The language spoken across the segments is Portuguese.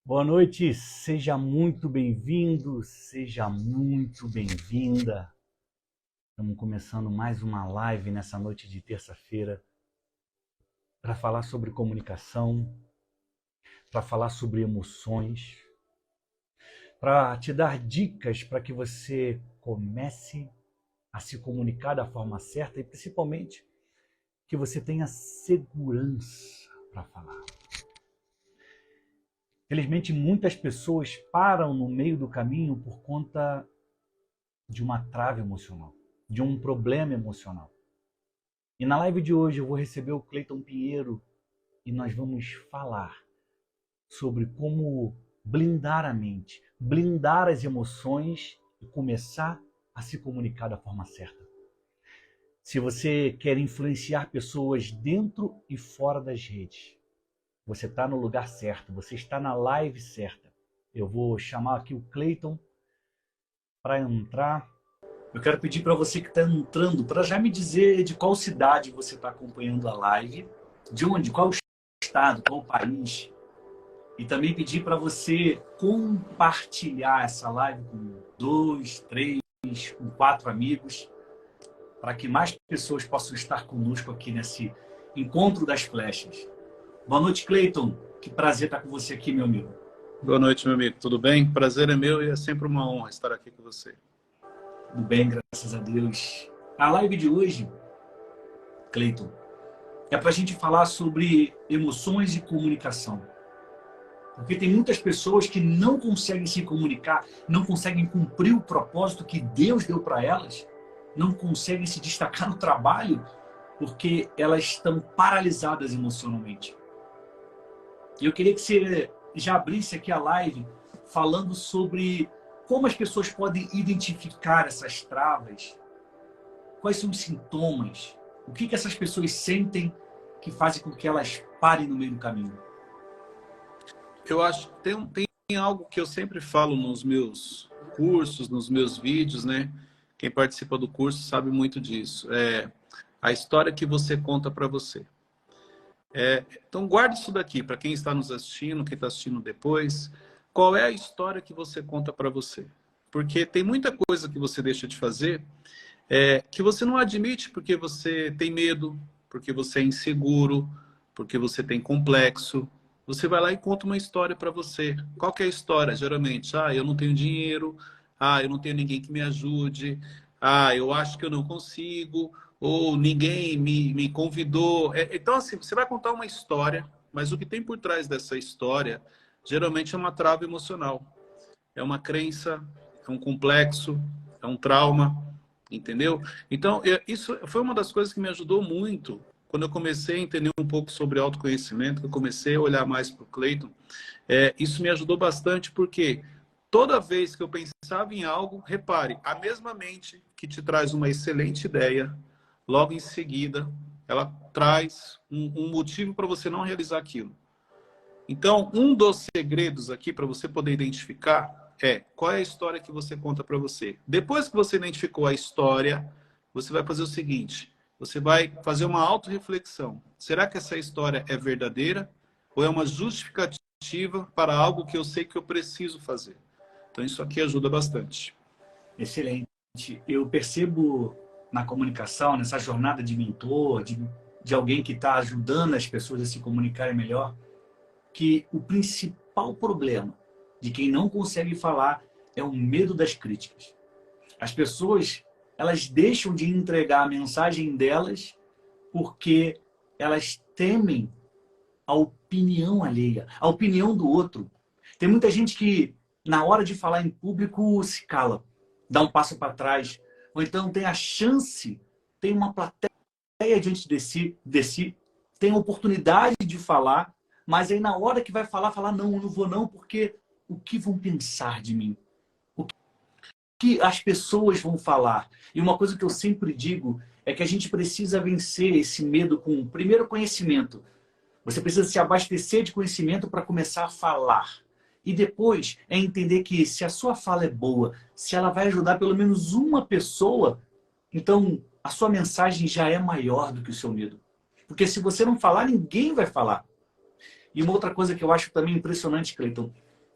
Boa noite, seja muito bem-vindo, seja muito bem-vinda. Estamos começando mais uma live nessa noite de terça-feira para falar sobre comunicação, para falar sobre emoções, para te dar dicas para que você comece a se comunicar da forma certa e principalmente que você tenha segurança para falar. Felizmente, muitas pessoas param no meio do caminho por conta de uma trava emocional, de um problema emocional. E na live de hoje eu vou receber o Cleiton Pinheiro e nós vamos falar sobre como blindar a mente, blindar as emoções e começar a se comunicar da forma certa. Se você quer influenciar pessoas dentro e fora das redes, você está no lugar certo, você está na live certa. Eu vou chamar aqui o Cleiton para entrar. Eu quero pedir para você que está entrando, para já me dizer de qual cidade você está acompanhando a live, de onde, qual estado, qual país. E também pedir para você compartilhar essa live com 2, 3, com 4 amigos, para que mais pessoas possam estar conosco aqui nesse encontro das flechas. Boa noite, Cleiton. Que prazer estar com você aqui, meu amigo. Boa noite, meu amigo. Tudo bem? Prazer é meu e é sempre uma honra estar aqui com você. Tudo bem, graças a Deus. A live de hoje, Cleiton, é para a gente falar sobre emoções e comunicação. Porque tem muitas pessoas que não conseguem se comunicar, não conseguem cumprir o propósito que Deus deu para elas, não conseguem se destacar no trabalho, porque elas estão paralisadas emocionalmente. E eu queria que você já abrisse aqui a live falando sobre como as pessoas podem identificar essas travas, quais são os sintomas, o que essas pessoas sentem que fazem com que elas parem no meio do caminho. Eu acho que tem algo que eu sempre falo nos meus cursos, nos meus vídeos, né? Quem participa do curso sabe muito disso. É a história que você conta para você. Então guarde isso daqui para quem está nos assistindo, quem está assistindo depois. Qual é a história que você conta para você? Porque tem muita coisa que você deixa de fazer que você não admite porque você tem medo, porque você é inseguro, porque você tem complexo. Você vai lá e conta uma história para você. Qual que é a história, geralmente? Eu não tenho dinheiro. Eu não tenho ninguém que me ajude. Eu acho que eu não consigo. Ou ninguém me convidou. Então, assim, você vai contar uma história, mas o que tem por trás dessa história, geralmente é uma trava emocional. É uma crença, é um complexo, é um trauma. Entendeu? Então, isso foi uma das coisas que me ajudou muito quando eu comecei a entender um pouco sobre autoconhecimento, que eu comecei a olhar mais para o Cleiton. Isso me ajudou bastante porque toda vez que eu pensava em algo, repare, a mesma mente que te traz uma excelente ideia, logo em seguida, ela traz um motivo para você não realizar aquilo. Então, um dos segredos aqui para você poder identificar qual é a história que você conta para você. Depois que você identificou a história, você vai fazer o seguinte, você vai fazer uma autorreflexão. Será que essa história é verdadeira ou é uma justificativa para algo que eu sei que eu preciso fazer? Então, isso aqui ajuda bastante. Excelente. Eu percebo na comunicação, nessa jornada de mentor, de alguém que está ajudando as pessoas a se comunicarem melhor, que o principal problema de quem não consegue falar é o medo das críticas. As pessoas, elas deixam de entregar a mensagem delas porque elas temem a opinião alheia, a opinião do outro. Tem muita gente que, na hora de falar em público, se cala, dá um passo para trás, ou então tem a chance, tem uma plateia diante de si, tem a oportunidade de falar, mas aí na hora que vai falar, não, eu não vou não, porque o que vão pensar de mim? O que as pessoas vão falar? E uma coisa que eu sempre digo é que a gente precisa vencer esse medo com, primeiro, conhecimento. Você precisa se abastecer de conhecimento para começar a falar. E depois é entender que se a sua fala é boa, se ela vai ajudar pelo menos uma pessoa, então a sua mensagem já é maior do que o seu medo. Porque se você não falar, ninguém vai falar. E uma outra coisa que eu acho também impressionante, Cleiton,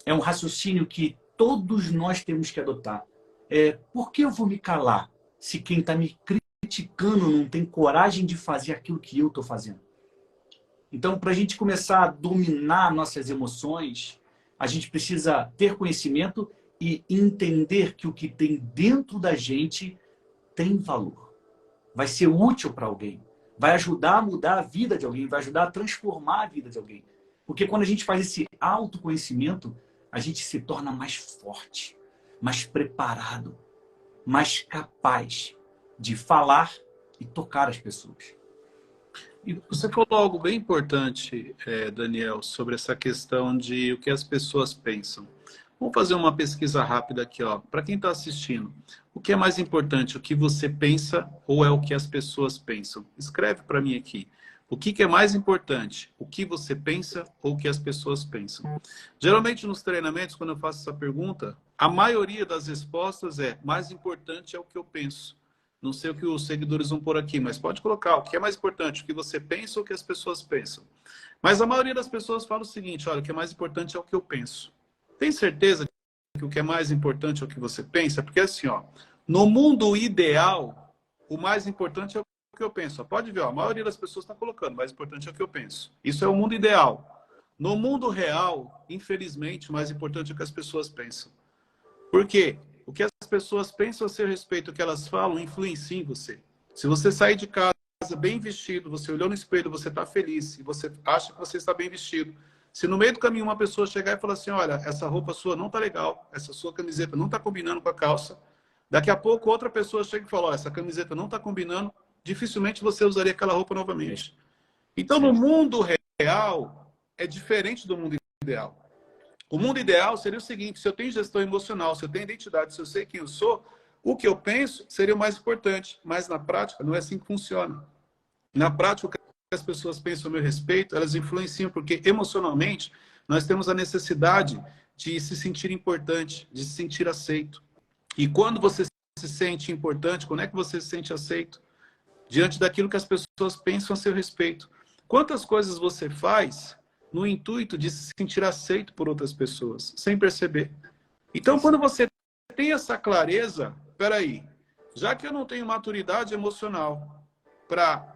é um raciocínio que todos nós temos que adotar. Por que eu vou me calar se quem está me criticando não tem coragem de fazer aquilo que eu estou fazendo? Então, para a gente começar a dominar nossas emoções, a gente precisa ter conhecimento e entender que o que tem dentro da gente tem valor. Vai ser útil para alguém. Vai ajudar a mudar a vida de alguém. Vai ajudar a transformar a vida de alguém. Porque quando a gente faz esse autoconhecimento, a gente se torna mais forte, mais preparado, mais capaz de falar e tocar as pessoas. E você falou algo bem importante, Daniel, sobre essa questão de o que as pessoas pensam. Vamos fazer uma pesquisa rápida aqui, ó. Para quem está assistindo, o que é mais importante, o que você pensa ou é o que as pessoas pensam? Escreve para mim aqui. O que é mais importante, o que você pensa ou o que as pessoas pensam? Geralmente nos treinamentos, quando eu faço essa pergunta, a maioria das respostas é: mais importante é o que eu penso. Não sei o que os seguidores vão pôr aqui, mas pode colocar o que é mais importante, o que você pensa ou o que as pessoas pensam. Mas a maioria das pessoas fala o seguinte: olha, o que é mais importante é o que eu penso. Tem certeza que o que é mais importante é o que você pensa? Porque assim, ó, no mundo ideal, o mais importante é o que eu penso. Ó, pode ver, ó, a maioria das pessoas está colocando: o mais importante é o que eu penso. Isso é o mundo ideal. No mundo real, infelizmente, o mais importante é o que as pessoas pensam. Por quê? O que as pessoas pensam a seu respeito, o que elas falam, influencia em você. Se você sair de casa bem vestido, você olhou no espelho, você está feliz e você acha que você está bem vestido. Se no meio do caminho uma pessoa chegar e falar assim: olha, essa roupa sua não está legal, essa sua camiseta não está combinando com a calça, daqui a pouco outra pessoa chega e fala: olha, essa camiseta não está combinando, dificilmente você usaria aquela roupa novamente. Então, no mundo real, é diferente do mundo ideal. O mundo ideal seria o seguinte: se eu tenho gestão emocional, se eu tenho identidade, se eu sei quem eu sou, o que eu penso seria o mais importante. Mas na prática, não é assim que funciona. Na prática, o que as pessoas pensam a meu respeito, elas influenciam, porque emocionalmente nós temos a necessidade de se sentir importante, de se sentir aceito. E quando você se sente importante, quando é que você se sente aceito? Diante daquilo que as pessoas pensam a seu respeito. Quantas coisas você faz no intuito de se sentir aceito por outras pessoas, sem perceber? Então, quando você tem essa clareza, peraí, já que eu não tenho maturidade emocional para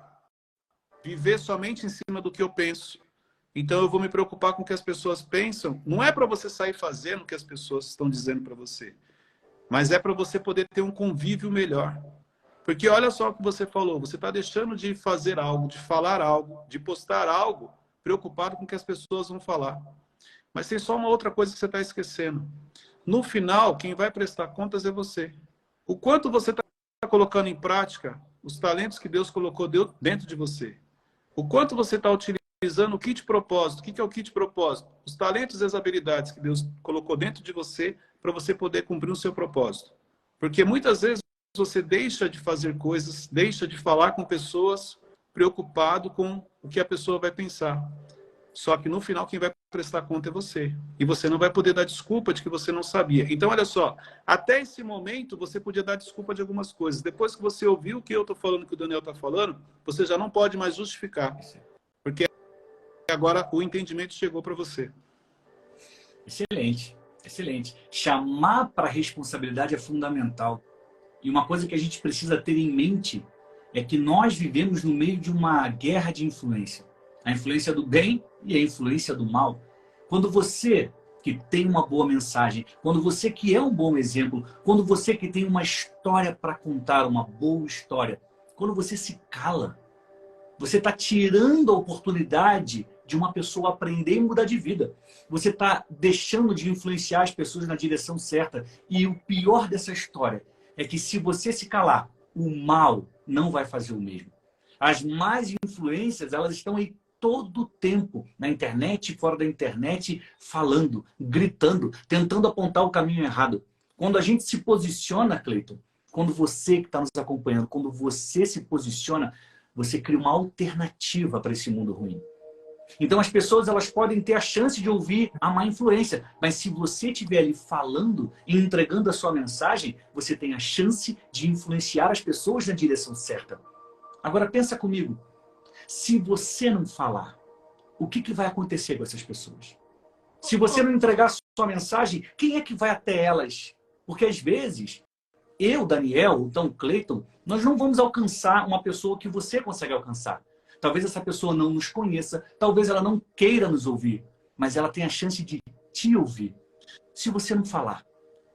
viver somente em cima do que eu penso, então eu vou me preocupar com o que as pessoas pensam. Não é para você sair fazendo o que as pessoas estão dizendo para você, mas é para você poder ter um convívio melhor. Porque olha só o que você falou, você está deixando de fazer algo, de falar algo, de postar algo, preocupado com o que as pessoas vão falar. Mas tem só uma outra coisa que você está esquecendo. No final, quem vai prestar contas é você. O quanto você está colocando em prática os talentos que Deus colocou dentro de você. O quanto você está utilizando o kit propósito. O que é o kit propósito? Os talentos e as habilidades que Deus colocou dentro de você para você poder cumprir o seu propósito. Porque muitas vezes você deixa de fazer coisas, deixa de falar com pessoas preocupado com o que a pessoa vai pensar. Só que no final quem vai prestar conta é você. E você não vai poder dar desculpa de que você não sabia. Então, olha só, até esse momento você podia dar desculpa de algumas coisas. Depois que você ouviu o que eu estou falando, que o Daniel está falando, você já não pode mais justificar. Porque agora o entendimento chegou para você. Excelente, excelente. Chamar para a responsabilidade é fundamental. E uma coisa que a gente precisa ter em mente é que nós vivemos no meio de uma guerra de influência. A influência do bem e a influência do mal. Quando você que tem uma boa mensagem, quando você que é um bom exemplo, quando você que tem uma história para contar, uma boa história, quando você se cala, você está tirando a oportunidade de uma pessoa aprender e mudar de vida. Você está deixando de influenciar as pessoas na direção certa. E o pior dessa história é que se você se calar, o mal não vai fazer o mesmo. As más influências, elas estão aí todo o tempo, na internet, fora da internet, falando, gritando, tentando apontar o caminho errado. Quando a gente se posiciona, Cleiton, quando você que está nos acompanhando, quando você se posiciona, você cria uma alternativa para esse mundo ruim. Então as pessoas elas podem ter a chance de ouvir a má influência, mas se você estiver ali falando e entregando a sua mensagem, você tem a chance de influenciar as pessoas na direção certa. Agora pensa comigo, se você não falar, o que vai acontecer com essas pessoas? Se você não entregar a sua mensagem, quem é que vai até elas? Porque às vezes, eu, Daniel, então Cleiton, nós não vamos alcançar uma pessoa que você consegue alcançar. Talvez essa pessoa não nos conheça, talvez ela não queira nos ouvir, mas ela tem a chance de te ouvir. Se você não falar,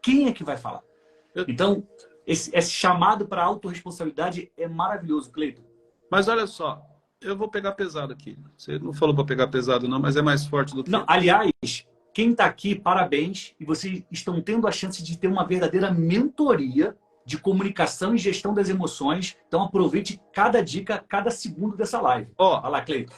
quem é que vai falar? Então, esse chamado para a autorresponsabilidade é maravilhoso, Cleiton. Mas olha só, eu vou pegar pesado aqui. Você não falou para pegar pesado não, mas é mais forte do que... Não, aliás, quem está aqui, parabéns. E vocês estão tendo a chance de ter uma verdadeira mentoria de comunicação e gestão das emoções. Então aproveite cada dica, cada segundo dessa live. Fala lá, Cleiton.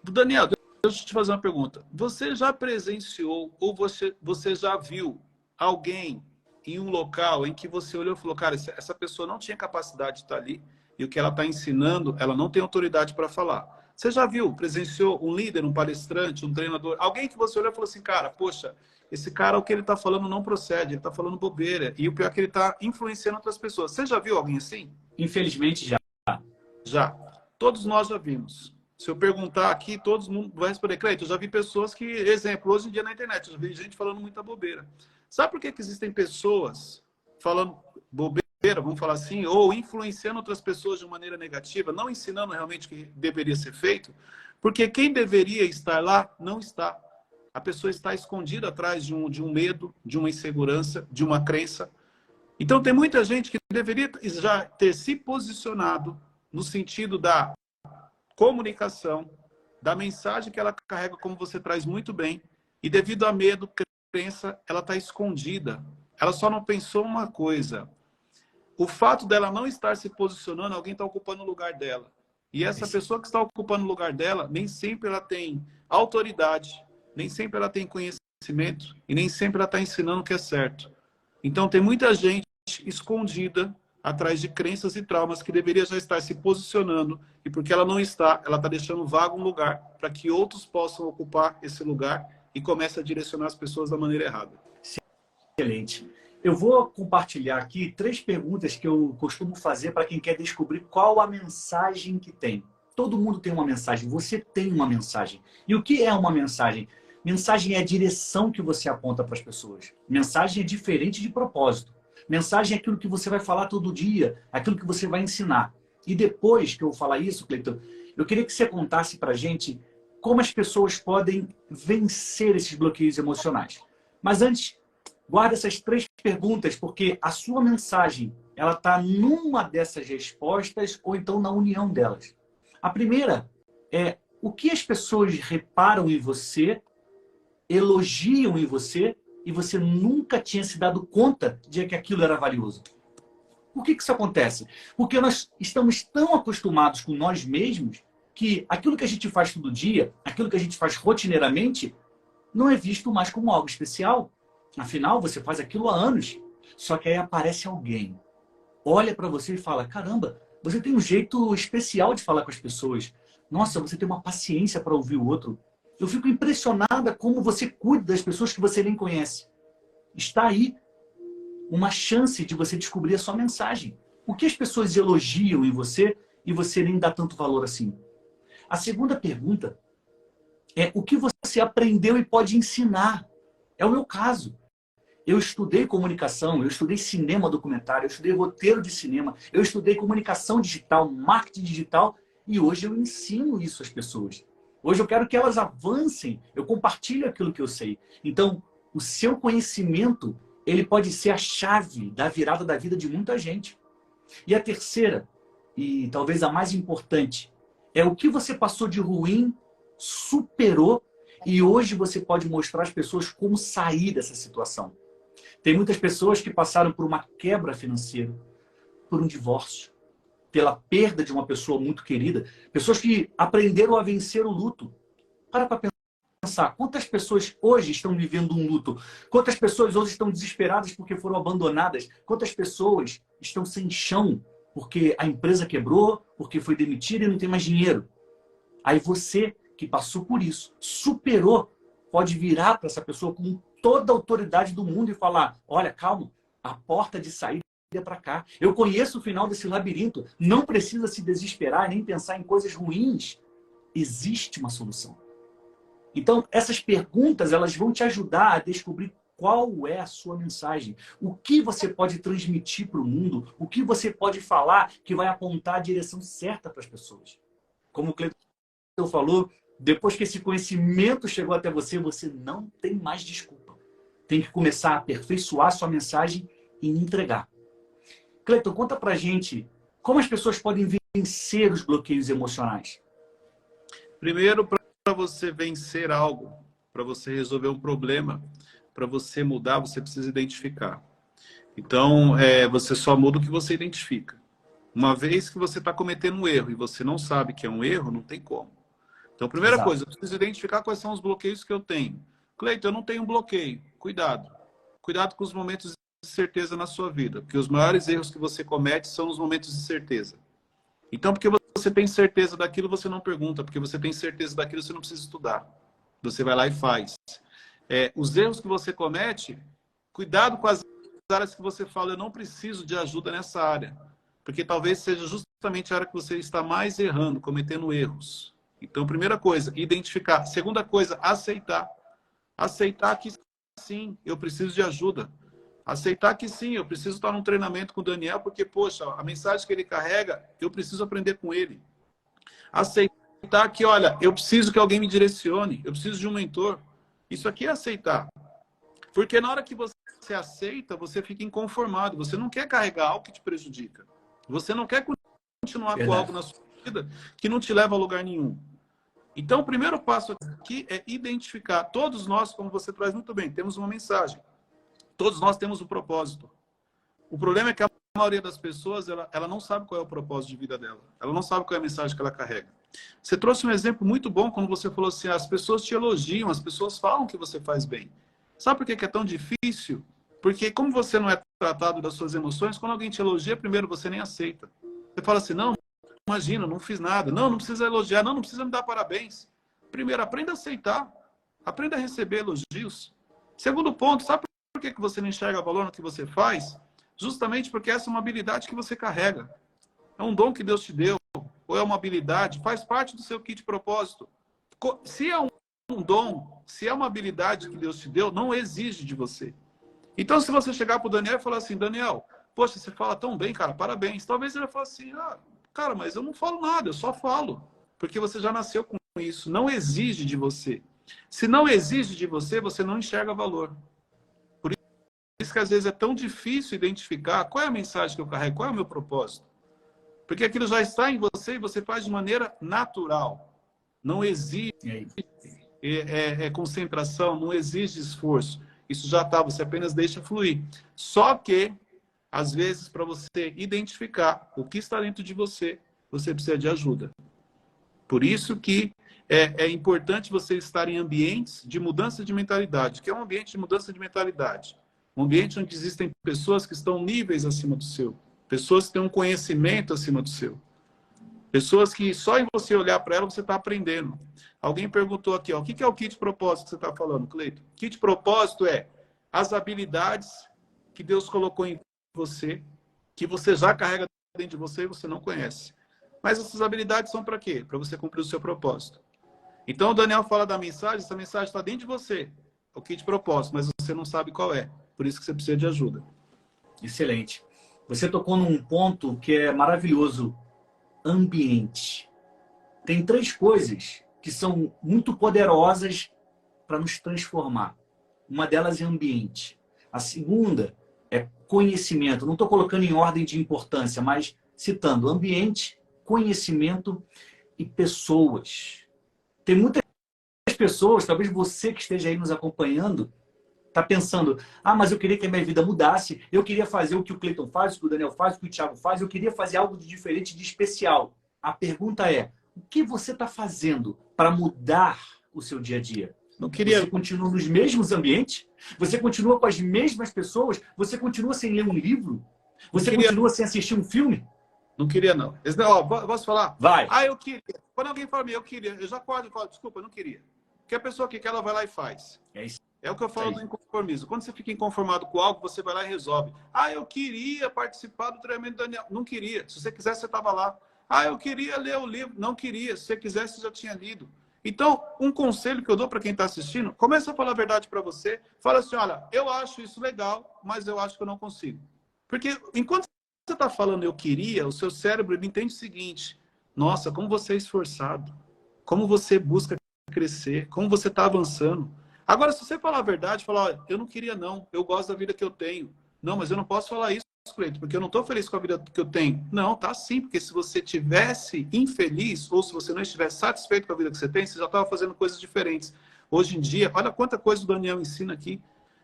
Daniel, deixa eu te fazer uma pergunta. Você já presenciou ou você já viu alguém em um local em que você olhou e falou, cara, essa pessoa não tinha capacidade de estar ali e o que ela está ensinando, ela não tem autoridade para falar. Você já viu, presenciou um líder, um palestrante, um treinador, alguém que você olhou e falou assim, cara, poxa, esse cara, o que ele está falando não procede, ele está falando bobeira. E o pior é que ele está influenciando outras pessoas. Você já viu alguém assim? Infelizmente, já. Já. Todos nós já vimos. Se eu perguntar aqui, todo mundo vai responder, Cleiton, eu já vi pessoas que, exemplo, hoje em dia na internet, eu já vi gente falando muita bobeira. Sabe por que existem pessoas falando bobeira, vamos falar assim, ou influenciando outras pessoas de maneira negativa, não ensinando realmente o que deveria ser feito? Porque quem deveria estar lá, não está. A pessoa está escondida atrás de um medo, de uma insegurança, de uma crença. Então, tem muita gente que deveria já ter se posicionado no sentido da comunicação, da mensagem que ela carrega, como você traz muito bem, e devido a medo, crença, ela está escondida. Ela só não pensou uma coisa. O fato dela não estar se posicionando, alguém está ocupando o lugar dela. E essa pessoa que está ocupando o lugar dela, nem sempre ela tem autoridade, nem sempre ela tem conhecimento e nem sempre ela está ensinando o que é certo. Então, tem muita gente escondida atrás de crenças e traumas que deveria já estar se posicionando e porque ela não está, ela está deixando vago um lugar para que outros possam ocupar esse lugar e comece a direcionar as pessoas da maneira errada. Excelente. Eu vou compartilhar aqui 3 perguntas que eu costumo fazer para quem quer descobrir qual a mensagem que tem. Todo mundo tem uma mensagem, você tem uma mensagem. E o que é uma mensagem? Mensagem é a direção que você aponta para as pessoas. Mensagem é diferente de propósito. Mensagem é aquilo que você vai falar todo dia, aquilo que você vai ensinar. E depois que eu falar isso, Cleiton, eu queria que você contasse para a gente como as pessoas podem vencer esses bloqueios emocionais. Mas antes, guarda essas 3 perguntas, porque a sua mensagem ela está numa dessas respostas ou então na união delas. A primeira é o que as pessoas reparam em você, elogiam em você e você nunca tinha se dado conta de que aquilo era valioso. Por que isso acontece? Porque nós estamos tão acostumados com nós mesmos que aquilo que a gente faz todo dia, aquilo que a gente faz rotineiramente, não é visto mais como algo especial. Afinal, você faz aquilo há anos. Só que aí aparece alguém, olha para você e fala, caramba, você tem um jeito especial de falar com as pessoas. Nossa, você tem uma paciência para ouvir o outro. Eu fico impressionada como você cuida das pessoas que você nem conhece. Está aí uma chance de você descobrir a sua mensagem. O que as pessoas elogiam em você e você nem dá tanto valor assim? A segunda pergunta é o que você aprendeu e pode ensinar. É o meu caso. Eu estudei comunicação, eu estudei cinema documentário, eu estudei roteiro de cinema, eu estudei comunicação digital, marketing digital e hoje eu ensino isso às pessoas. Hoje eu quero que elas avancem, eu compartilho aquilo que eu sei. Então, o seu conhecimento, ele pode ser a chave da virada da vida de muita gente. E a terceira, e talvez a mais importante, é o que você passou de ruim, superou e hoje você pode mostrar às pessoas como sair dessa situação. Tem muitas pessoas que passaram por uma quebra financeira, por um divórcio, pela perda de uma pessoa muito querida, pessoas que aprenderam a vencer o luto. Para pensar, quantas pessoas hoje estão vivendo um luto? Quantas pessoas hoje estão desesperadas porque foram abandonadas? Quantas pessoas estão sem chão porque a empresa quebrou, porque foi demitida e não tem mais dinheiro? Aí você, que passou por isso, superou, pode virar para essa pessoa com toda a autoridade do mundo e falar, olha, calma, a porta de saída é para cá. Eu conheço o final desse labirinto. Não precisa se desesperar nem pensar em coisas ruins. Existe uma solução. Então, essas perguntas, elas vão te ajudar a descobrir qual é a sua mensagem. O que você pode transmitir para o mundo, o que você pode falar que vai apontar a direção certa para as pessoas. Como o Cleiton falou, depois que esse conhecimento chegou até você, você não tem mais desculpa. Tem que começar a aperfeiçoar sua mensagem e entregar. Cleiton, conta pra gente como as pessoas podem vencer os bloqueios emocionais. Primeiro, para você vencer algo, para você resolver um problema, para você mudar, você precisa identificar. Então, você só muda o que você identifica. Uma vez que você está cometendo um erro e você não sabe que é um erro, não tem como. Então, primeira Exato. coisa, eu preciso identificar quais são os bloqueios que eu tenho. Cleiton, eu não tenho um bloqueio. Cuidado. Cuidado com os momentos de certeza na sua vida, porque os maiores erros que você comete são os momentos de certeza. Então, porque você tem certeza daquilo, você não pergunta. Porque você tem certeza daquilo, você não precisa estudar. Você vai lá e faz. Os erros que você comete, cuidado com as áreas que você fala, eu não preciso de ajuda nessa área. Porque talvez seja justamente a área que você está mais errando, cometendo erros. Então, primeira coisa, identificar. Segunda coisa, aceitar. Aceitar que sim, eu preciso de ajuda. Aceitar que sim, eu preciso estar num treinamento com o Daniel, porque, poxa, a mensagem que ele carrega, eu preciso aprender com ele. Aceitar que, olha, eu preciso que alguém me direcione, eu preciso de um mentor. Isso aqui é aceitar. Porque na hora que você aceita, você fica inconformado. Você não quer carregar algo que te prejudica. Você não quer continuar com algo na sua vida que não te leva a lugar nenhum. Então, o primeiro passo aqui é identificar. Todos nós, como você traz muito bem, temos uma mensagem. Todos nós temos um propósito. O problema é que a maioria das pessoas, ela não sabe qual é o propósito de vida dela. Ela não sabe qual é a mensagem que ela carrega. Você trouxe um exemplo muito bom quando você falou assim, as pessoas te elogiam, as pessoas falam que você faz bem. Sabe por que é tão difícil? Porque como você não é tratado das suas emoções, quando alguém te elogia, primeiro você nem aceita. Você fala assim, não, imagina, não fiz nada. Não precisa elogiar, não precisa me dar parabéns. Primeiro, aprenda a aceitar. Aprenda a receber elogios. Segundo ponto, sabe por que você não enxerga valor no que você faz? Justamente porque essa é uma habilidade que você carrega. É um dom que Deus te deu, ou é uma habilidade, faz parte do seu kit de propósito. Se é um dom, se é uma habilidade que Deus te deu, não exige de você. Então, se você chegar para o Daniel e falar assim, Daniel, poxa, você fala tão bem, cara, parabéns. Talvez ele fale assim, cara, mas eu não falo nada, eu só falo. Porque você já nasceu com isso, não exige de você. Se não exige de você, você não enxerga valor. Por isso que às vezes é tão difícil identificar qual é a mensagem que eu carrego, qual é o meu propósito. Porque aquilo já está em você e você faz de maneira natural. Não exige concentração, não exige esforço. Isso já está, você apenas deixa fluir. Só que, às vezes, para você identificar o que está dentro de você, você precisa de ajuda. Por isso que é importante você estar em ambientes de mudança de mentalidade. O que é um ambiente de mudança de mentalidade? Um ambiente onde existem pessoas que estão níveis acima do seu. Pessoas que têm um conhecimento acima do seu. Pessoas que só em você olhar para ela, você está aprendendo. Alguém perguntou aqui, ó, o que é o kit propósito que você está falando, Cleiton? Kit propósito é as habilidades que Deus colocou em você, que você já carrega dentro de você e você não conhece. Mas essas habilidades são para quê? Para você cumprir o seu propósito. Então, o Daniel fala da mensagem, essa mensagem está dentro de você. O kit propósito, mas você não sabe qual é. Por isso que você precisa de ajuda. Excelente. Você tocou num ponto que é maravilhoso. Ambiente. Tem 3 coisas que são muito poderosas para nos transformar. Uma delas é ambiente. A segunda é conhecimento. Não estou colocando em ordem de importância, mas citando ambiente, conhecimento e pessoas. Tem muitas pessoas, talvez você que esteja aí nos acompanhando, está pensando, mas eu queria que a minha vida mudasse, eu queria fazer o que o Cleiton faz, o que o Daniel faz, o que o Thiago faz, eu queria fazer algo de diferente, de especial. A pergunta é, o que você está fazendo para mudar o seu dia a dia? Você continua nos mesmos ambientes? Você continua com as mesmas pessoas? Você continua sem ler um livro? Você continua sem assistir um filme? Não queria, não. Posso falar? Vai. Eu queria. Quando alguém fala eu queria, eu já acordo e falo, desculpa, eu não queria. Porque a pessoa que quer, ela vai lá e faz. É isso. É o que eu falo do inconformismo. Quando você fica inconformado com algo, você vai lá e resolve. Eu queria participar do treinamento do Daniel. Não queria. Se você quisesse, você estava lá. Eu queria ler o livro. Não queria. Se você quisesse, você já tinha lido. Então, um conselho que eu dou para quem está assistindo, começa a falar a verdade para você. Fala assim, olha, eu acho isso legal, mas eu acho que eu não consigo. Porque enquanto você está falando eu queria, o seu cérebro ele entende o seguinte, nossa, como você é esforçado, como você busca crescer, como você está avançando. Agora, se você falar a verdade, falar, olha, eu não queria não, eu gosto da vida que eu tenho. Não, mas eu não posso falar isso, Cleiton, porque eu não estou feliz com a vida que eu tenho. Não, tá sim, porque se você tivesse infeliz, ou se você não estivesse satisfeito com a vida que você tem, você já estava fazendo coisas diferentes. Hoje em dia, olha quanta coisa o Daniel ensina aqui.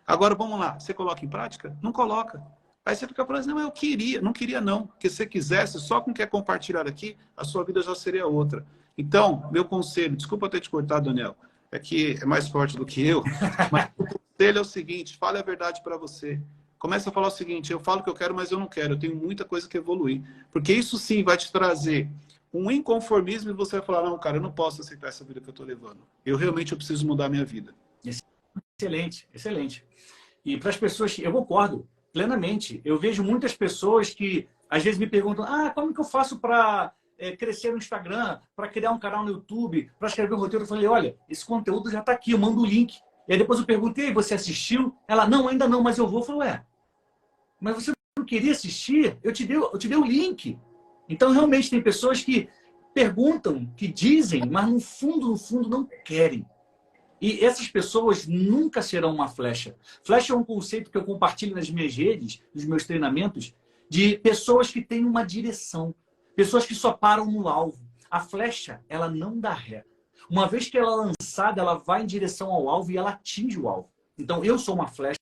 Agora, vamos lá, você coloca em prática? Não coloca. Aí você fica falando assim, não, eu queria, não queria não. Porque se você quisesse, só com quem compartilhar aqui, a sua vida já seria outra. Então, meu conselho, desculpa ter te cortado, Daniel, é que é mais forte do que eu, mas o conselho é o seguinte, fale a verdade para você. Começa a falar o seguinte, eu falo que eu quero, mas eu não quero, eu tenho muita coisa que evoluir. Porque isso sim vai te trazer um inconformismo e você vai falar, não, cara, eu não posso aceitar essa vida que eu estou levando. Eu preciso mudar a minha vida. Excelente, excelente. E para as pessoas, eu concordo plenamente. Eu vejo muitas pessoas que às vezes me perguntam, como que eu faço para crescer no Instagram, para criar um canal no YouTube, para escrever um roteiro? Eu falei, olha, esse conteúdo já está aqui, eu mando o link. E aí depois eu perguntei, você assistiu? Ela, não, ainda não, mas eu vou. Eu falei, mas você não queria assistir? Eu te dei o link. Então, realmente, tem pessoas que perguntam, que dizem, mas no fundo, não querem. E essas pessoas nunca serão uma flecha. Flecha é um conceito que eu compartilho nas minhas redes, nos meus treinamentos, de pessoas que têm uma direção. Pessoas que só param no alvo. A flecha, ela não dá ré. Uma vez que ela é lançada, ela vai em direção ao alvo e ela atinge o alvo. Então, eu sou uma flecha.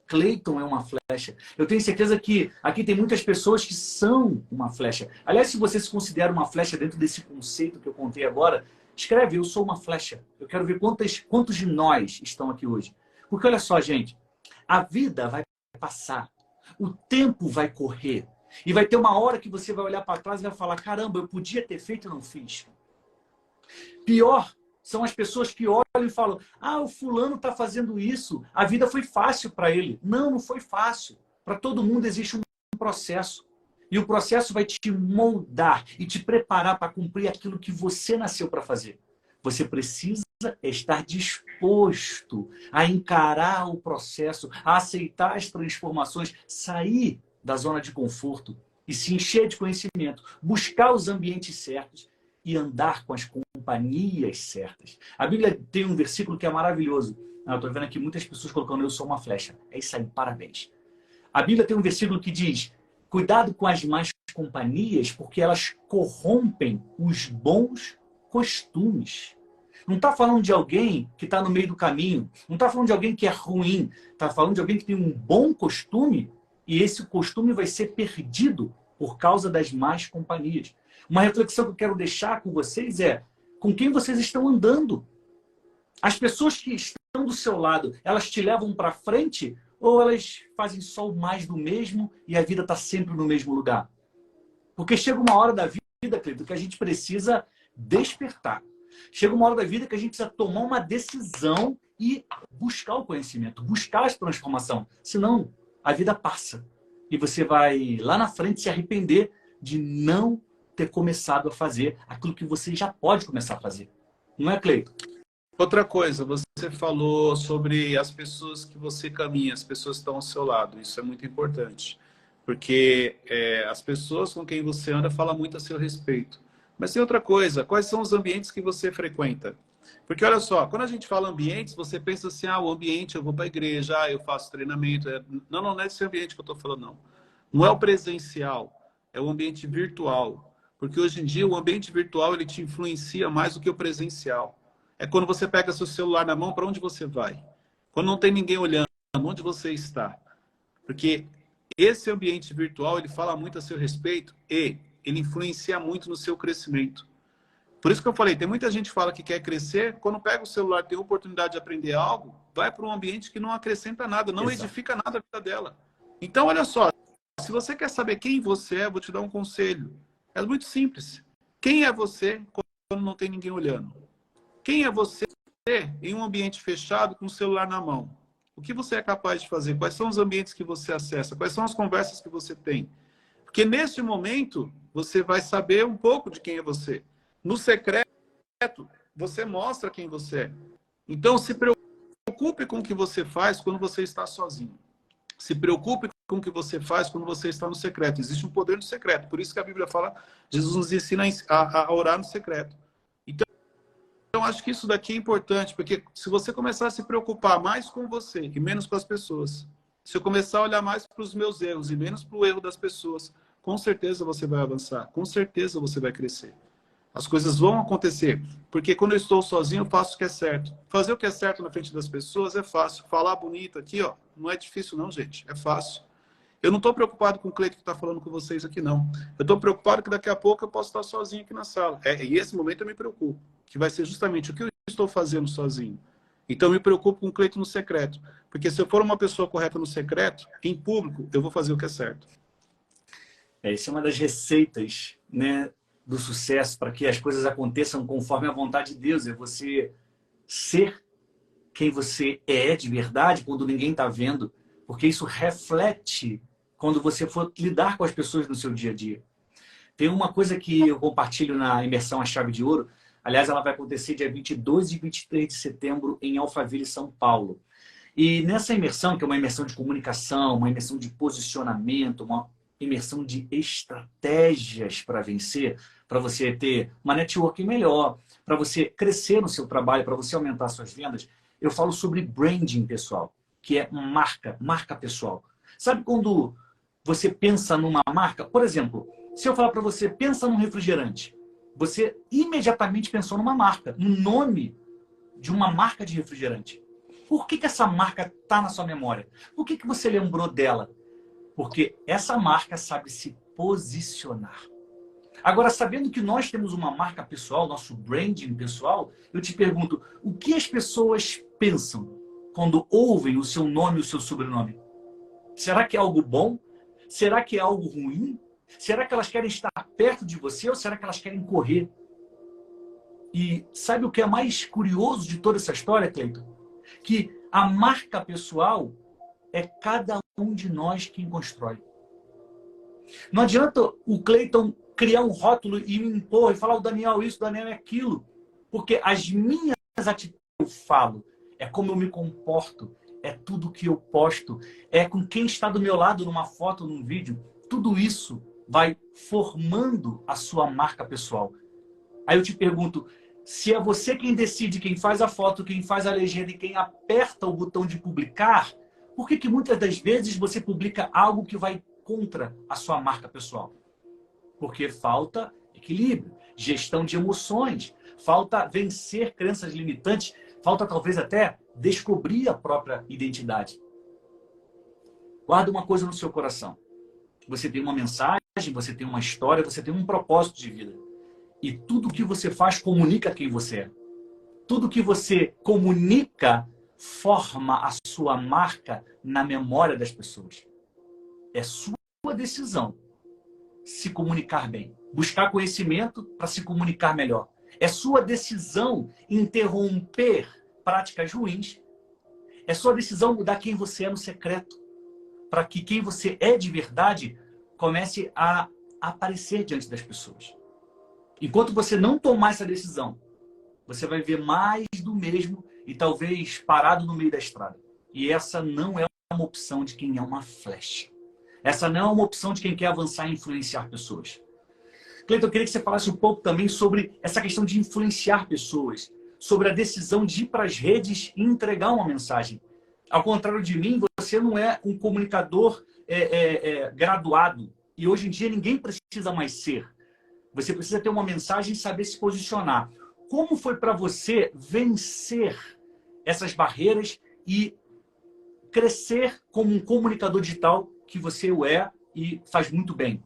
Cleiton é uma flecha. Eu tenho certeza que aqui tem muitas pessoas que são uma flecha. Aliás, se você se considera uma flecha dentro desse conceito que eu contei agora, escreve, eu sou uma flecha. Eu quero ver quantos de nós estão aqui hoje. Porque olha só, gente, a vida vai passar, o tempo vai correr, e vai ter uma hora que você vai olhar para trás e vai falar, caramba, eu podia ter feito e não fiz. Pior são as pessoas que olham e falam, o fulano está fazendo isso, a vida foi fácil para ele. Não, não foi fácil. Para todo mundo existe um processo. E o processo vai te moldar e te preparar para cumprir aquilo que você nasceu para fazer. Você precisa estar disposto a encarar o processo, a aceitar as transformações, sair da zona de conforto e se encher de conhecimento, buscar os ambientes certos e andar com as companhias certas. A Bíblia tem um versículo que é maravilhoso. Eu estou vendo aqui muitas pessoas colocando eu sou uma flecha. É isso aí, parabéns. A Bíblia tem um versículo que diz, cuidado com as más companhias, porque elas corrompem os bons costumes. Não está falando de alguém que está no meio do caminho. Não está falando de alguém que é ruim. Está falando de alguém que tem um bom costume e esse costume vai ser perdido por causa das más companhias. Uma reflexão que eu quero deixar com vocês é com quem vocês estão andando. As pessoas que estão do seu lado, elas te levam para frente ou elas fazem só o mais do mesmo e a vida está sempre no mesmo lugar? Porque chega uma hora da vida, Cleiton, que a gente precisa despertar. Chega uma hora da vida que a gente precisa tomar uma decisão e buscar o conhecimento, buscar a transformação. Senão, a vida passa. E você vai lá na frente se arrepender de não ter começado a fazer aquilo que você já pode começar a fazer. Não é, Cleiton? Outra coisa, você falou sobre as pessoas que você caminha, as pessoas que estão ao seu lado. Isso é muito importante. Porque as pessoas com quem você anda falam muito a seu respeito. Mas tem outra coisa, quais são os ambientes que você frequenta? Porque olha só, quando a gente fala ambientes, você pensa assim, o ambiente, eu vou para a igreja, eu faço treinamento. Não é esse ambiente que eu estou falando, não. Não é o presencial, é o ambiente virtual. Porque hoje em dia o ambiente virtual ele te influencia mais do que o presencial. É quando você pega seu celular na mão, para onde você vai? Quando não tem ninguém olhando, onde você está? Porque esse ambiente virtual, ele fala muito a seu respeito e ele influencia muito no seu crescimento. Por isso que eu falei, tem muita gente que fala que quer crescer, quando pega o celular, tem a oportunidade de aprender algo, vai para um ambiente que não acrescenta nada, não edifica nada a vida dela. Então, olha só, se você quer saber quem você é, vou te dar um conselho. É muito simples. Quem é você quando não tem ninguém olhando? Quem é você em um ambiente fechado com o celular na mão? O que você é capaz de fazer? Quais são os ambientes que você acessa? Quais são as conversas que você tem? Porque nesse momento, você vai saber um pouco de quem é você. No secreto, você mostra quem você é. Então, se preocupe com o que você faz quando você está sozinho. Se preocupe com o que você faz quando você está no secreto. Existe um poder no secreto. Por isso que a Bíblia fala, Jesus nos ensina a orar no secreto. Então, acho que isso daqui é importante, porque se você começar a se preocupar mais com você e menos com as pessoas, se eu começar a olhar mais para os meus erros e menos para o erro das pessoas, com certeza você vai avançar, com certeza você vai crescer. As coisas vão acontecer, porque quando eu estou sozinho, eu faço o que é certo. Fazer o que é certo na frente das pessoas é fácil. Falar bonito aqui, ó, não é difícil não, gente, é fácil. Eu não estou preocupado com o Cleiton que está falando com vocês aqui, não. Eu estou preocupado que daqui a pouco eu posso estar sozinho aqui na sala. E esse momento eu me preocupo, que vai ser justamente o que eu estou fazendo sozinho. Então, eu me preocupo com o Cleiton no secreto. Porque se eu for uma pessoa correta no secreto, em público, eu vou fazer o que é certo. Isso é uma das receitas, né, do sucesso, para que as coisas aconteçam conforme a vontade de Deus. É você ser quem você é de verdade quando ninguém está vendo, porque isso reflete quando você for lidar com as pessoas no seu dia a dia. Tem uma coisa que eu compartilho na imersão A Chave de Ouro. Aliás, ela vai acontecer dia 22 e 23 de setembro em Alphaville, São Paulo. E nessa imersão, que é uma imersão de comunicação, uma imersão de posicionamento, uma imersão de estratégias para vencer, para você ter uma networking melhor, para você crescer no seu trabalho, para você aumentar suas vendas, eu falo sobre branding pessoal, que é marca pessoal. Sabe quando você pensa numa marca? Por exemplo, se eu falar para você, pensa num refrigerante, você imediatamente pensou numa marca, no nome de uma marca de refrigerante. Por que essa marca está na sua memória? Por que você lembrou dela? Porque essa marca sabe se posicionar. Agora, sabendo que nós temos uma marca pessoal, nosso branding pessoal, eu te pergunto, o que as pessoas pensam quando ouvem o seu nome e o seu sobrenome? Será que é algo bom? Será que é algo ruim? Será que elas querem estar perto de você ou será que elas querem correr? E sabe o que é mais curioso de toda essa história, Cleiton? Que a marca pessoal é cada um de nós quem constrói. Não adianta o Cleiton criar um rótulo e me impor e falar o Daniel isso, o Daniel é aquilo. Porque as minhas atitudes que eu falo, é como eu me comporto, é tudo que eu posto, é com quem está do meu lado numa foto, num vídeo. Tudo isso vai formando a sua marca pessoal. Aí eu te pergunto, se é você quem decide, quem faz a foto, quem faz a legenda e quem aperta o botão de publicar, por que muitas das vezes você publica algo que vai contra a sua marca pessoal? Porque falta equilíbrio, gestão de emoções, falta vencer crenças limitantes, falta talvez até descobrir a própria identidade. Guarda uma coisa no seu coração. Você tem uma mensagem, você tem uma história, você tem um propósito de vida. E tudo que você faz comunica quem você é. Tudo que você comunica forma a sua marca na memória das pessoas. É sua decisão se comunicar bem. Buscar conhecimento para se comunicar melhor. É sua decisão interromper práticas ruins. É sua decisão mudar quem você é no secreto. Para que quem você é de verdade comece a aparecer diante das pessoas. Enquanto você não tomar essa decisão, você vai ver mais do mesmo e talvez parado no meio da estrada. E essa não é uma opção de quem é uma flecha. Essa não é uma opção de quem quer avançar e influenciar pessoas. Cleiton, eu queria que você falasse um pouco também sobre essa questão de influenciar pessoas, sobre a decisão de ir para as redes e entregar uma mensagem. Ao contrário de mim, você não é um comunicador graduado. E hoje em dia ninguém precisa mais ser. Você precisa ter uma mensagem e saber se posicionar. Como foi para você vencer essas barreiras e crescer como um comunicador digital que você o é e faz muito bem?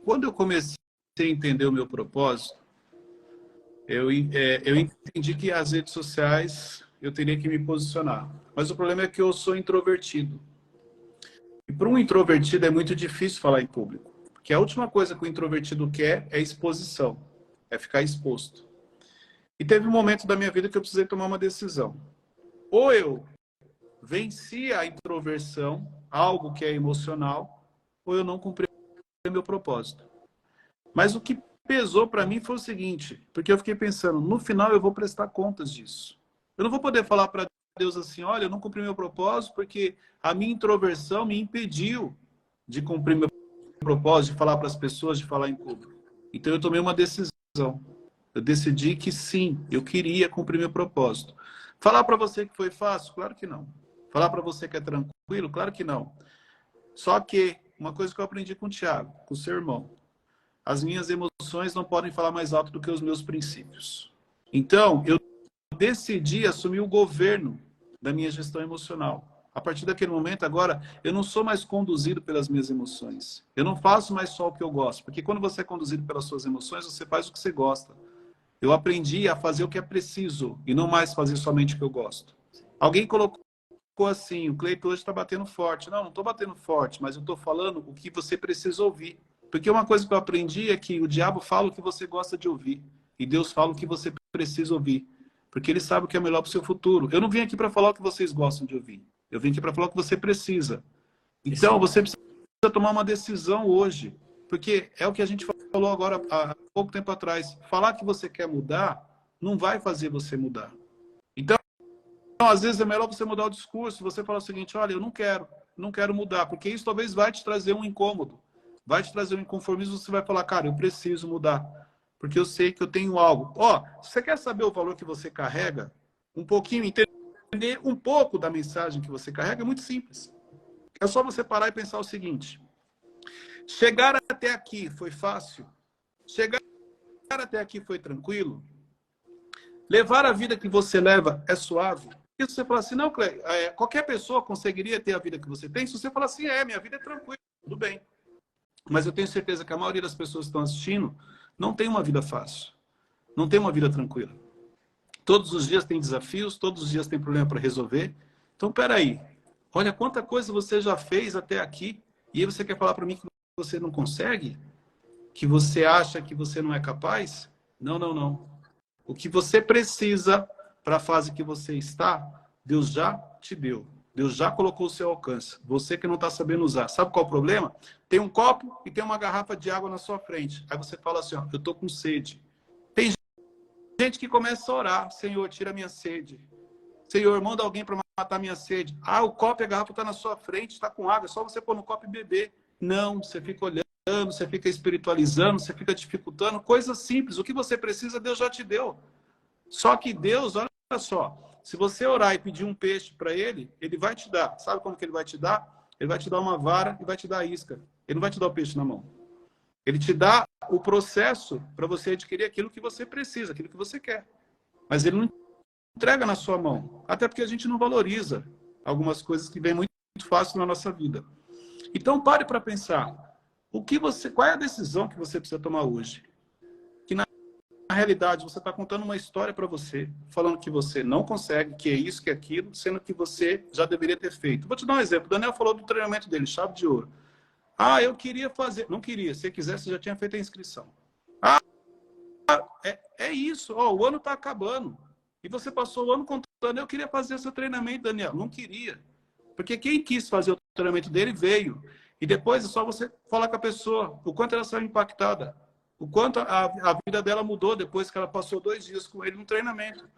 Quando eu comecei a entender o meu propósito, eu entendi que as redes sociais eu teria que me posicionar. Mas o problema é que eu sou introvertido. E para um introvertido é muito difícil falar em público. Porque a última coisa que o introvertido quer é exposição, é ficar exposto. E teve um momento da minha vida que eu precisei tomar uma decisão. Ou eu venci a introversão, algo que é emocional, ou eu não cumpri o meu propósito. Mas o que pesou para mim foi o seguinte, porque eu fiquei pensando, no final eu vou prestar contas disso. Eu não vou poder falar para Deus assim, olha, eu não cumpri meu propósito porque a minha introversão me impediu de cumprir meu propósito, de falar para as pessoas, de falar em público. Então eu tomei uma decisão. Eu decidi que sim, eu queria cumprir meu propósito. Falar para você que foi fácil? Claro que não. Falar para você que é tranquilo? Claro que não. Só que, uma coisa que eu aprendi com o Thiago, com o seu irmão, as minhas emoções não podem falar mais alto do que os meus princípios. Então, eu decidi assumir o governo da minha gestão emocional. A partir daquele momento, agora, eu não sou mais conduzido pelas minhas emoções. Eu não faço mais só o que eu gosto. Porque quando você é conduzido pelas suas emoções, você faz o que você gosta. Eu aprendi a fazer o que é preciso e não mais fazer somente o que eu gosto. Alguém colocou assim, o Cleiton hoje está batendo forte. Não estou batendo forte, mas eu estou falando o que você precisa ouvir. Porque uma coisa que eu aprendi é que o diabo fala o que você gosta de ouvir. E Deus fala o que você precisa ouvir. Porque ele sabe o que é melhor para o seu futuro. Eu não vim aqui para falar o que vocês gostam de ouvir. Eu vim aqui para falar o que você precisa. Então, você precisa tomar uma decisão hoje. Porque é o que a gente falou agora há pouco tempo atrás. Falar que você quer mudar não vai fazer você mudar. Então, às vezes é melhor você mudar o discurso. Você falar o seguinte, olha, eu não quero mudar. Porque isso talvez vai te trazer um incômodo. Vai te trazer um inconformismo. Você vai falar, cara, eu preciso mudar. Porque eu sei que eu tenho algo. Você quer saber o valor que você carrega? Um pouquinho, entender um pouco da mensagem que você carrega é muito simples. É só você parar e pensar o seguinte. Chegar até aqui foi fácil? Chegar até aqui foi tranquilo? Levar a vida que você leva é suave? E se você falar assim, não, qualquer pessoa conseguiria ter a vida que você tem? Se você falar assim, minha vida é tranquila, tudo bem. Mas eu tenho certeza que a maioria das pessoas que estão assistindo não tem uma vida fácil. Não tem uma vida tranquila. Todos os dias tem desafios, todos os dias tem problema para resolver. Então, peraí. Olha quanta coisa você já fez até aqui. E aí você quer falar para mim que você não consegue? Que você acha que você não é capaz? Não, não, não. O que você precisa para a fase que você está, Deus já te deu. Deus já colocou o seu alcance. Você que não está sabendo usar. Sabe qual é o problema? Tem um copo e tem uma garrafa de água na sua frente. Aí você fala assim, eu estou com sede. Tem gente que começa a orar. Senhor, tira a minha sede. Senhor, manda alguém para matar a minha sede. O copo e a garrafa estão na sua frente, está com água. É só você pôr no copo e beber. Não, você fica olhando, você fica espiritualizando, você fica dificultando. Coisas simples. O que você precisa, Deus já te deu. Só que Deus, olha só, se você orar e pedir um peixe para ele, ele vai te dar. Sabe como que ele vai te dar? Ele vai te dar uma vara e vai te dar a isca. Ele não vai te dar o peixe na mão. Ele te dá o processo para você adquirir aquilo que você precisa, aquilo que você quer. Mas ele não entrega na sua mão. Até porque a gente não valoriza algumas coisas que vêm muito fácil na nossa vida. Então pare para pensar. Qual é a decisão que você precisa tomar hoje? Na realidade, você está contando uma história para você, falando que você não consegue, que é isso, que é aquilo, sendo que você já deveria ter feito. Vou te dar um exemplo. O Daniel falou do treinamento dele, chave de ouro. Eu queria fazer. Não queria. Se quisesse, você já tinha feito a inscrição. É isso. O ano está acabando. E você passou o ano contando, eu queria fazer seu treinamento, Daniel. Não queria. Porque quem quis fazer o treinamento dele veio. E depois é só você falar com a pessoa o quanto ela saiu impactada. O quanto a vida dela mudou depois que ela passou 2 dias com ele no treinamento.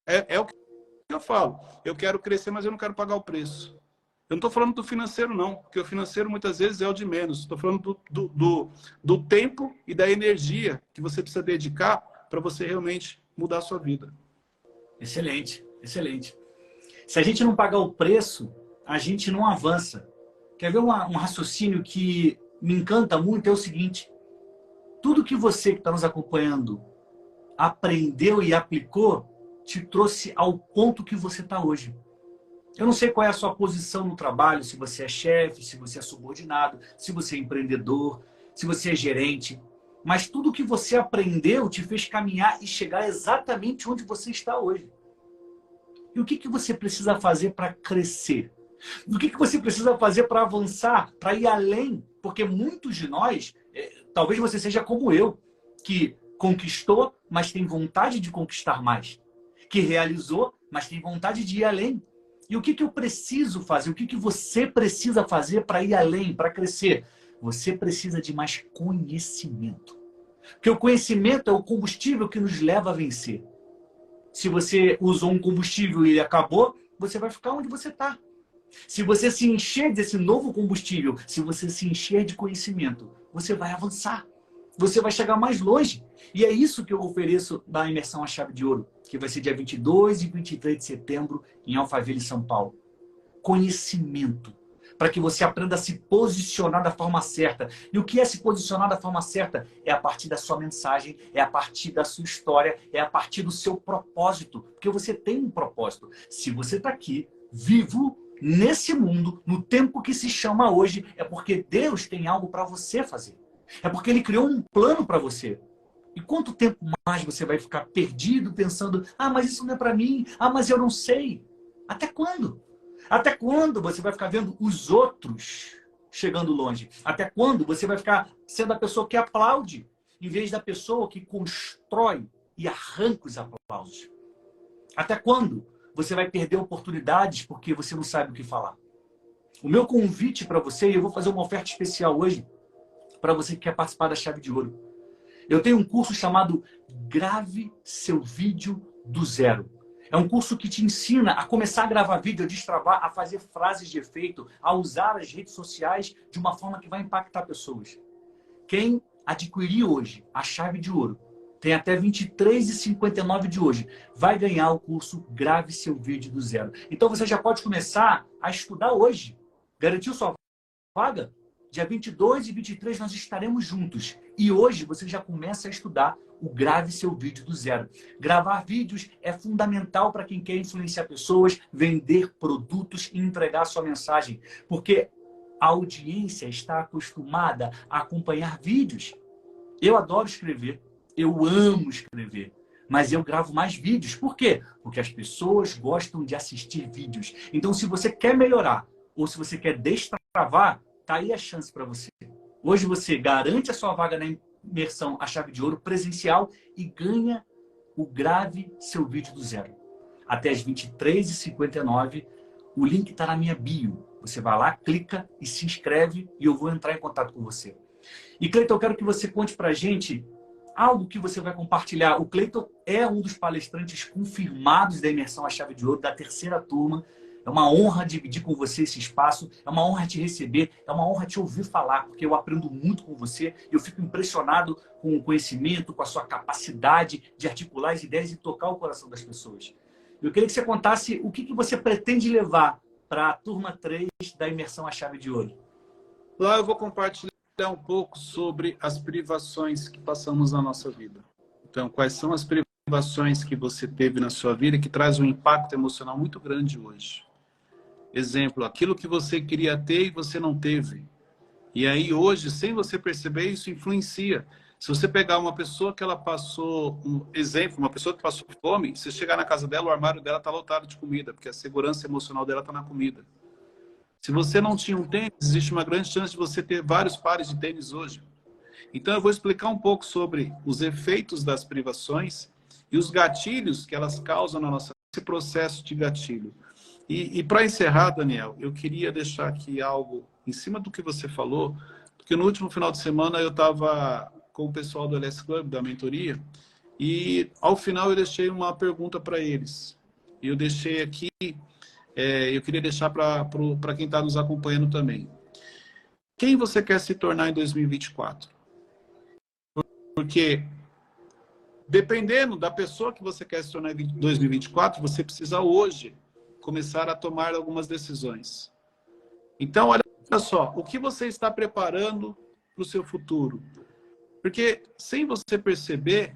É o que eu falo. Eu quero crescer, mas eu não quero pagar o preço. Eu não estou falando do financeiro, não. Porque o financeiro, muitas vezes, é o de menos. Estou falando do tempo e da energia que você precisa dedicar para você realmente mudar a sua vida. Excelente, excelente. Se a gente não pagar o preço, a gente não avança. Quer ver um raciocínio que me encanta muito? É o seguinte. Tudo que você que está nos acompanhando aprendeu e aplicou te trouxe ao ponto que você está hoje. Eu não sei qual é a sua posição no trabalho, se você é chefe, se você é subordinado, se você é empreendedor, se você é gerente. Mas tudo que você aprendeu te fez caminhar e chegar exatamente onde você está hoje. E o que você precisa fazer para crescer? O que você precisa fazer para avançar, para ir além? Porque muitos de nós, talvez você seja como eu, que conquistou, mas tem vontade de conquistar mais. Que realizou, mas tem vontade de ir além. E o que eu preciso fazer? O que você precisa fazer para ir além, para crescer? Você precisa de mais conhecimento. Porque o conhecimento é o combustível que nos leva a vencer. Se você usou um combustível e ele acabou, você vai ficar onde você está. Se você se encher desse novo combustível, se você se encher de conhecimento, você vai avançar. Você vai chegar mais longe. E é isso que eu ofereço da imersão A Chave de Ouro, que vai ser dia 22 e 23 de setembro em Alphaville, São Paulo. Conhecimento. Para que você aprenda a se posicionar da forma certa. E o que é se posicionar da forma certa? É a partir da sua mensagem, é a partir da sua história, é a partir do seu propósito. Porque você tem um propósito. Se você está aqui, vivo, nesse mundo, no tempo que se chama hoje, é porque Deus tem algo para você fazer. É porque Ele criou um plano para você. E quanto tempo mais você vai ficar perdido pensando, ah, mas isso não é para mim, ah, mas eu não sei. Até quando? Até quando você vai ficar vendo os outros chegando longe? Até quando você vai ficar sendo a pessoa que aplaude, em vez da pessoa que constrói e arranca os aplausos? Até quando você vai perder oportunidades porque você não sabe o que falar? O meu convite para você, e eu vou fazer uma oferta especial hoje, para você que quer participar da Chave de Ouro. Eu tenho um curso chamado Grave Seu Vídeo do Zero. É um curso que te ensina a começar a gravar vídeo, a destravar, a fazer frases de efeito, a usar as redes sociais de uma forma que vai impactar pessoas. Quem adquirir hoje a Chave de Ouro, tem até 23h59 de hoje, vai ganhar o curso Grave Seu Vídeo do Zero. Então você já pode começar a estudar hoje. Garantiu sua vaga? Dia 22 e 23 nós estaremos juntos. E hoje você já começa a estudar o Grave Seu Vídeo do Zero. Gravar vídeos é fundamental para quem quer influenciar pessoas, vender produtos e entregar sua mensagem. Porque a audiência está acostumada a acompanhar vídeos. Eu adoro escrever, eu amo escrever. Mas eu gravo mais vídeos. Por quê? Porque as pessoas gostam de assistir vídeos. Então, se você quer melhorar ou se você quer destravar, tá aí a chance para você. Hoje você garante a sua vaga na imersão A Chave de Ouro presencial e ganha o Grave Seu Vídeo do Zero. Até as 23h59, o link está na minha bio. Você vai lá, clica e se inscreve e eu vou entrar em contato com você. E Cleiton, eu quero que você conte para a gente algo que você vai compartilhar. O Cleiton é um dos palestrantes confirmados da imersão A Chave de Ouro, da terceira turma. É uma honra dividir com você esse espaço, é uma honra te receber, é uma honra te ouvir falar, porque eu aprendo muito com você, eu fico impressionado com o conhecimento, com a sua capacidade de articular as ideias e tocar o coração das pessoas. Eu queria que você contasse o que você pretende levar para a turma 3 da imersão A Chave de Ouro. Lá eu vou compartilhar um pouco sobre as privações que passamos na nossa vida. Então, quais são as privações que você teve na sua vida que traz um impacto emocional muito grande hoje? Exemplo, aquilo que você queria ter e você não teve. E aí hoje, sem você perceber, isso influencia. Se você pegar uma pessoa que ela passou, um exemplo, uma pessoa que passou fome, se chegar na casa dela, o armário dela está lotado de comida, porque a segurança emocional dela está na comida. Se você não tinha um tênis, existe uma grande chance de você ter vários pares de tênis hoje. Então eu vou explicar um pouco sobre os efeitos das privações e os gatilhos que elas causam na nossa vida, esse processo de gatilho. E para encerrar, Daniel, eu queria deixar aqui algo em cima do que você falou, porque no último final de semana eu estava com o pessoal do LS Club, da mentoria, e ao final eu deixei uma pergunta para eles. E eu deixei aqui, eu queria deixar para quem está nos acompanhando também. Quem você quer se tornar em 2024? Porque dependendo da pessoa que você quer se tornar em 2024, você precisa hoje começar a tomar algumas decisões. Então, olha só, o que você está preparando para o seu futuro? Porque, sem você perceber,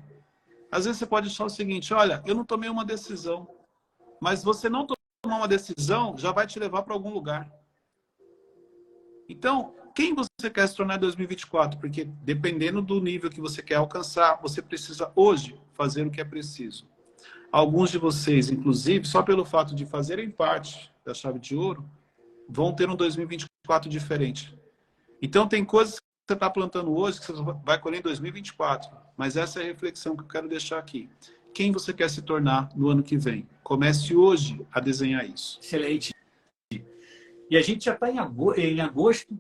às vezes você pode achar o seguinte, olha, eu não tomei uma decisão, mas você não tomar uma decisão já vai te levar para algum lugar. Então, quem você quer se tornar em 2024? Porque, dependendo do nível que você quer alcançar, você precisa hoje fazer o que é preciso. Alguns de vocês, inclusive, só pelo fato de fazerem parte da Chave de Ouro, vão ter um 2024 diferente. Então, tem coisas que você está plantando hoje que você vai colher em 2024. Mas essa é a reflexão que eu quero deixar aqui. Quem você quer se tornar no ano que vem? Comece hoje a desenhar isso. Excelente. E a gente já está em agosto.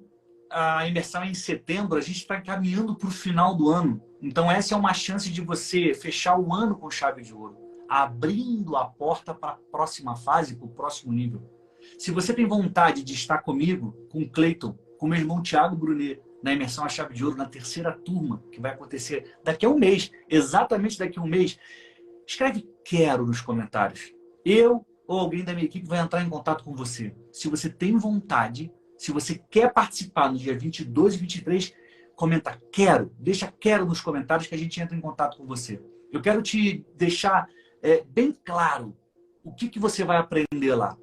a imersão é em setembro, a gente está caminhando para o final do ano. Então, essa é uma chance de você fechar o ano com chave de ouro, abrindo a porta para a próxima fase, para o próximo nível. Se você tem vontade de estar comigo, com o Cleiton, com o meu irmão Thiago Brunet, na imersão A Chave de Ouro, na terceira turma, que vai acontecer daqui a um mês, exatamente daqui a um mês, escreve "quero" nos comentários. Eu ou alguém da minha equipe vai entrar em contato com você. Se você tem vontade, se você quer participar no dia 22 e 23, comenta "quero", deixa "quero" nos comentários que a gente entra em contato com você. Eu quero te deixar bem claro o que você vai aprender lá.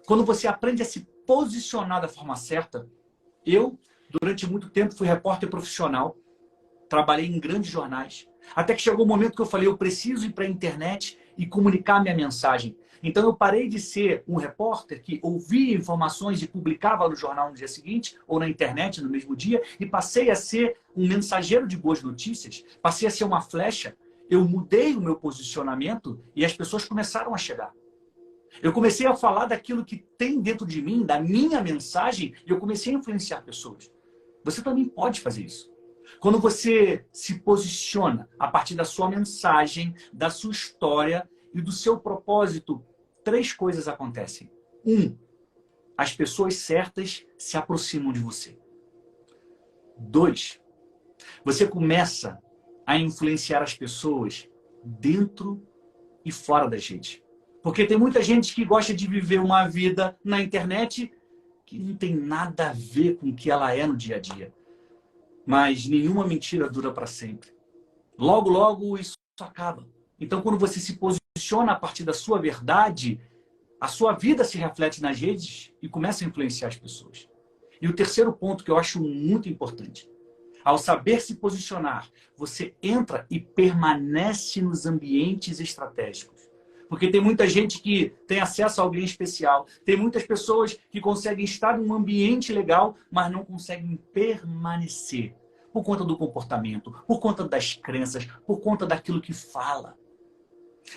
Quando você aprende a se posicionar da forma certa, eu, durante muito tempo, fui repórter profissional, trabalhei em grandes jornais, até que chegou o momento que eu falei, eu preciso ir para a internet e comunicar minha mensagem. Então eu parei de ser um repórter que ouvia informações e publicava no jornal no dia seguinte, ou na internet no mesmo dia, e passei a ser um mensageiro de boas notícias, passei a ser uma flecha. Eu mudei o meu posicionamento e as pessoas começaram a chegar. Eu comecei a falar daquilo que tem dentro de mim, da minha mensagem, e eu comecei a influenciar pessoas. Você também pode fazer isso. Quando você se posiciona a partir da sua mensagem, da sua história e do seu propósito, 3 coisas acontecem. 1, as pessoas certas se aproximam de você. 2, você começa a influenciar as pessoas dentro e fora da gente. Porque tem muita gente que gosta de viver uma vida na internet que não tem nada a ver com o que ela é no dia a dia. Mas nenhuma mentira dura para sempre. Logo, logo isso acaba. Então, quando você se posiciona a partir da sua verdade, a sua vida se reflete nas redes e começa a influenciar as pessoas. E o terceiro ponto que eu acho muito importante. Ao saber se posicionar, você entra e permanece nos ambientes estratégicos. Porque tem muita gente que tem acesso a alguém especial. Tem muitas pessoas que conseguem estar em um ambiente legal, mas não conseguem permanecer. Por conta do comportamento, por conta das crenças, por conta daquilo que fala.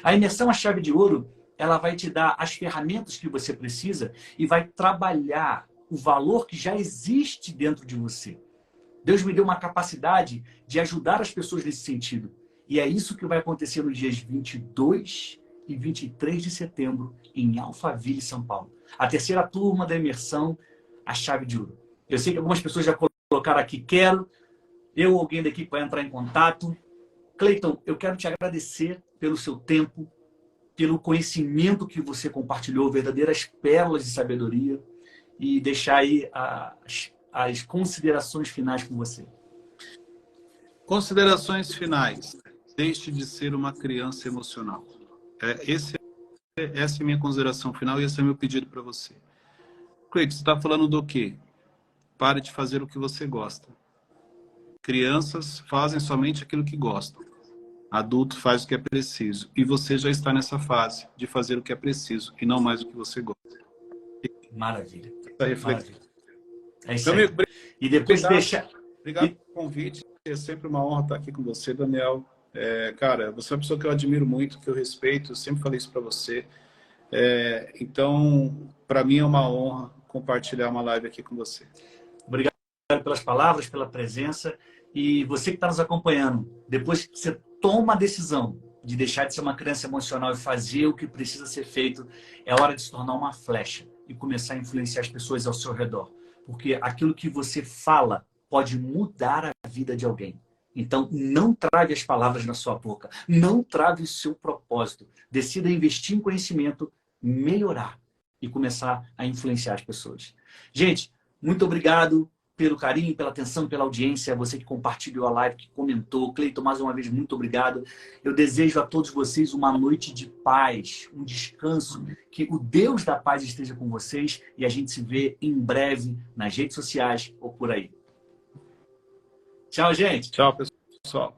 A imersão A Chave de Ouro, ela vai te dar as ferramentas que você precisa e vai trabalhar o valor que já existe dentro de você. Deus me deu uma capacidade de ajudar as pessoas nesse sentido. E é isso que vai acontecer nos dias 22 e 23 de setembro, em Alphaville, São Paulo. A terceira turma da imersão A Chave de Ouro. Eu sei que algumas pessoas já colocaram aqui "quero", eu ou alguém da equipe vai entrar em contato. Cleiton, eu quero te agradecer pelo seu tempo, pelo conhecimento que você compartilhou, verdadeiras pérolas de sabedoria, e deixar aí as considerações finais com você. Considerações finais. Deixe de ser uma criança emocional. Essa é a minha consideração final e esse é o meu pedido para você. Cleiton, você está falando do quê? Pare de fazer o que você gosta. Crianças fazem somente aquilo que gostam. Adulto faz o que é preciso. E você já está nessa fase de fazer o que é preciso e não mais o que você gosta. Maravilha. Maravilha. É isso aí. E depois Obrigado pelo convite. É sempre uma honra estar aqui com você, Daniel. Cara, você é uma pessoa que eu admiro muito, que eu respeito. Eu sempre falei isso para você. Então, para mim é uma honra compartilhar uma live aqui com você. Obrigado pelas palavras, pela presença. E você que está nos acompanhando, depois que você toma a decisão de deixar de ser uma criança emocional e fazer o que precisa ser feito, é hora de se tornar uma flecha e começar a influenciar as pessoas ao seu redor. Porque aquilo que você fala pode mudar a vida de alguém. Então, não trave as palavras na sua boca. Não trave o seu propósito. Decida investir em conhecimento, melhorar e começar a influenciar as pessoas. Gente, muito obrigado pelo carinho, pela atenção, pela audiência, você que compartilhou a live, que comentou. Cleiton, mais uma vez, muito obrigado. Eu desejo a todos vocês uma noite de paz, um descanso, que o Deus da paz esteja com vocês e a gente se vê em breve nas redes sociais ou por aí. Tchau, gente. Tchau, pessoal.